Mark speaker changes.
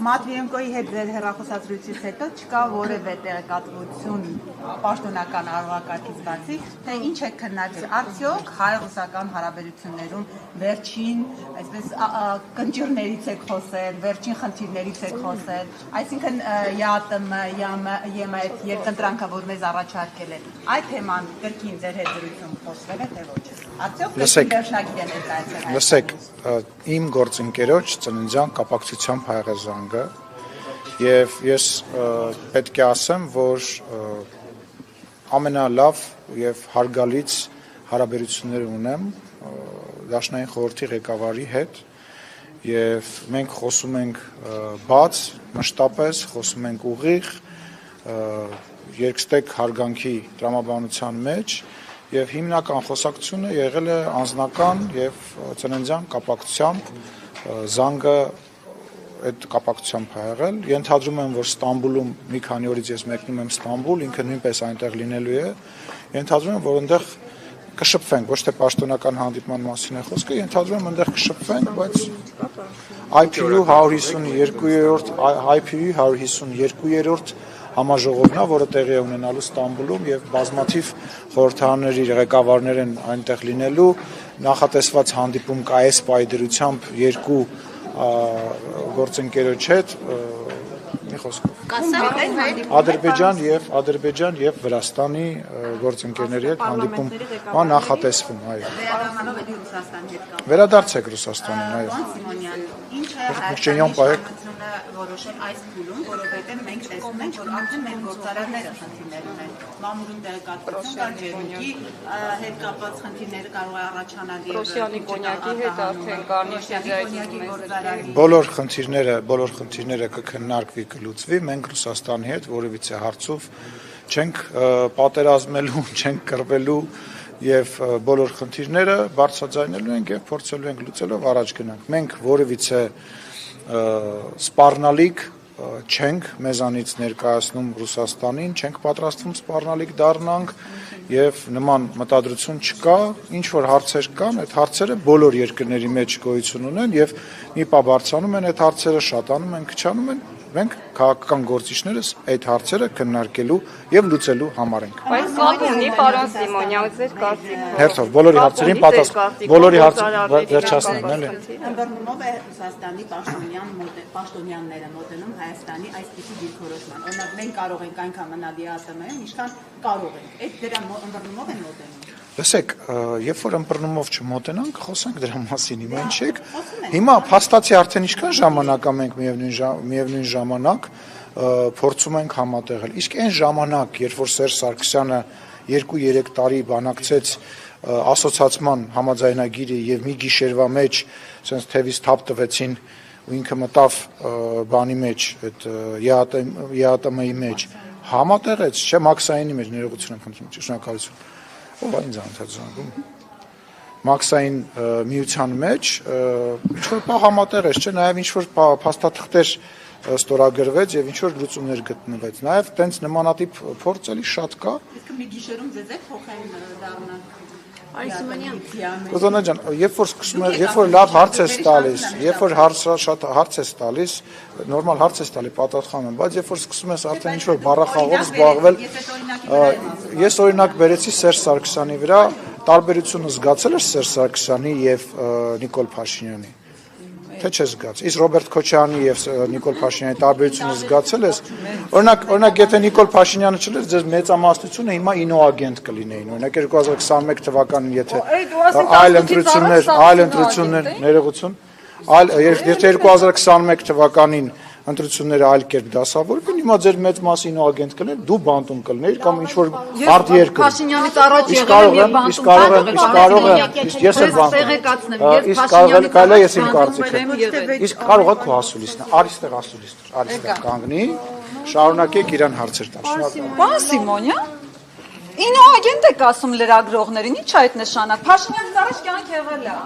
Speaker 1: Մատվիենկոյի հետ ձեր հեռախոսազրույցից հետո չկա որևէ տեղեկատվություն պաշտոնական արարողակարգից բացի, թե ինչ է քննարկել, արդյոք հայ-ռուսական հարաբերություններում վերջին, այսպես կնճիռներից եք խոսել, վերջին խնդիրներից եք խոսել, այսինքն ԵԱՏՄ-ԵՄ այդ երկընտրանքը, որ մեզ առաջարկել է, այդ թեման կրկին ձեր հետ զրույցում խոսվել է, թե ոչ։ Արդյոք վերջնագիր է ներկայացել։
Speaker 2: Լսեք, իմ գործընկերոջ ծննդյան կապակցությամբ հայ զանգը եւ ես պետք է ասեմ, որ ամենալավ եւ հարգալից հարաբերություններ ունեմ Դաշնային խորհրդի ղեկավարի հետ եւ մենք խոսում ենք բաց, մշտապես խոսում ենք ուղիղ, երկստեք հարգանքի տրամաբանության մեջ եւ հիմնական խոսակցությունը եղել է անձնական եւ ծննդյան կապակցությամբ զանգը այդ կապակցությամբ ա եղել։ Ենթադրում եմ, որ Ստամբուլում մի քանի օրից ես մեկնում եմ Ստամբուլ, ինքը նույնպես այնտեղ լինելու է։ Ենթադրում եմ, որ այնտեղ կշփվենք, ոչ թե պաշտոնական հանդիպման մասին է խոսքը, ենթադրում եմ այնտեղ կշփվենք, բայց IPU 152-րդ համաժողովն է, որը տեղի է ունենալու Ստամբուլում եւ բազմաթիվ խորհրդարանների ղեկավարներ են այնտեղ լինելու, նախատեսված հանդիպում կա այս պայդրությամբ երկու գործընկերոջ հետ մի խոսքով Ադրբեջան եւ Վրաստանի գործընկերների հետ հանդիպում նախատեսվում, այո։ Վերադարձեք Ռուսաստանին, այո։
Speaker 1: Ինչ է հայաստանի որոշել այս փուլում, որովհետև մենք տեսնում ենք, որ արդեն մեր գործարարները խնդիրներ ունեն։ Մամուլում տեղեկատվություն կար, ջերմուկի հետ կապված խնդիրներ կարող է առաջանալ եւ
Speaker 3: Ռուսյանի կոնյակի հետ արդեն
Speaker 2: Բոլոր խնդիրները կքննարկվի, կլուծվի, մենք Ռուսաստանի հետ որևիցե հարցով չենք պատերազմելու, չենք կռվելու եւ բոլոր խնդիրները բարձրաձայնելու ենք եւ փորձելու ենք լուծելով առաջ գնանք։ Մենք որևիցե սպառնալիք չենք մեզանից ներկայացնում Ռուսաստանին, չենք պատրաստվում սպառնալիք դառնանք եւ նման մտադրություն չկա, ինչ որ հարցեր կան, այդ հարցերը բոլոր երկրների մեջ գոյություն ունեն եւ մի պա բարձրանում են այդ հարցերը, շատանում են, քչանում են, մենք քաղաքական գործիչներս այդ հարցերը քննարկելու եւ լուծելու համար ենք։
Speaker 3: Բայց կապ ունի պարոն Սիմոնյան, ձեր կարծիքով։
Speaker 2: Հերթով բոլորի հարցերին բոլորի հարցերը վերջացնեն, էլի։
Speaker 1: Ընդդիմով է Ռուսաստանի պաշտոնյաները մոտենում Հայաստանի այսպիսի դիրքորոշման։ Օրինակ մենք կարող ենք այնքան մնալ ԵԱՏՄ-ում, ինչքան կարող ենք։ Այդ դրա ընդդիմով են մոտենում։
Speaker 2: Լսեք, երբ որ ըմբռնումով չմոտենանք, խոսենք դրա մասին, հիմա ինչ եք։ Հիմա փաստացի արդեն ինչքան ժամանակ է մենք միևնույն ժամանակ փորձում ենք համատեղել։ Իսկ այն ժամանակ, երբ որ Սերժ Սարգսյանը 2-3 տարի բանակցեց ասոցիացման համաձայնագիրը եւ մի գիշերվա մեջ sense թևից թափ տվեցին ու ինքը մտավ բանի մեջ, այդ ԵԱՏՄ-ի մեջ, համատեղեց, չէ, Մաքսայինի մեջ ներողություն եմ խնդրում, շնորհակալություն։ Ով այն զանգում Մաքսային միության մեջ ինչ որ բա համատեղեց, չէ, նաեւ ինչ որ փաստաթղթեր ստորագրվեց եւ ինչ որ լուծումներ գտնվեց։ Նաեւ տենց նմանատիպ փորձ էլի շատ կա։
Speaker 1: Իսկ մի գիշերում ձեզ եք փոխեն դառնալ
Speaker 2: Կոզանա ջան, երբ որ լավ հարց ես տալիս, երբ որ շատ հարց ես տալիս, նորմալ հարց ես տալի, պատասխանում եմ, բայց երբ որ սկսում ես արդեն ինչ որ բառախաղով զբաղվել, ես օրինակ բերեցի Սերժ Սարգսյանի վրա, տարբերությունը զգացել ես Սերժ Սարգսյանի եւ Նիկոլ Փաշինյանի։ Թե չես զգացել։ Իսկ Ռոբերտ Քոչարյանի եւ Նիկոլ Փաշինյանի տարբերությունը զգացել ես։ Օրինակ, եթե Նիկոլ Փաշինյանը չլեր, ձեզ մեծամասնությունը հիմա ինոագենտ կլինեին։ Օրինակ 2021 թվականին, եթե այլ ընտրություններ, ներողություն, եթե 2021 թվականին ընտրությունները այլ կերպ դասավորվեն, հիմա ձեր մեծ մասը ինոագենտ կլներ, դու բանտում կլներ կամ ինչ որ արդ երկրում։
Speaker 3: Փաշինյանից առաջ եղել եմ եւ
Speaker 2: Իսկ կարող է քո ասուլիսն, արիստեղ կանգնի, շարունակեք իրան հարցեր տալ։
Speaker 3: Պարոն Սիմոնյան, ինոագենտ եք ասում լրագրողներին, ի՞նչ է այդ նշանակ։ Փաշինյանից առաջ կյանք եղել է։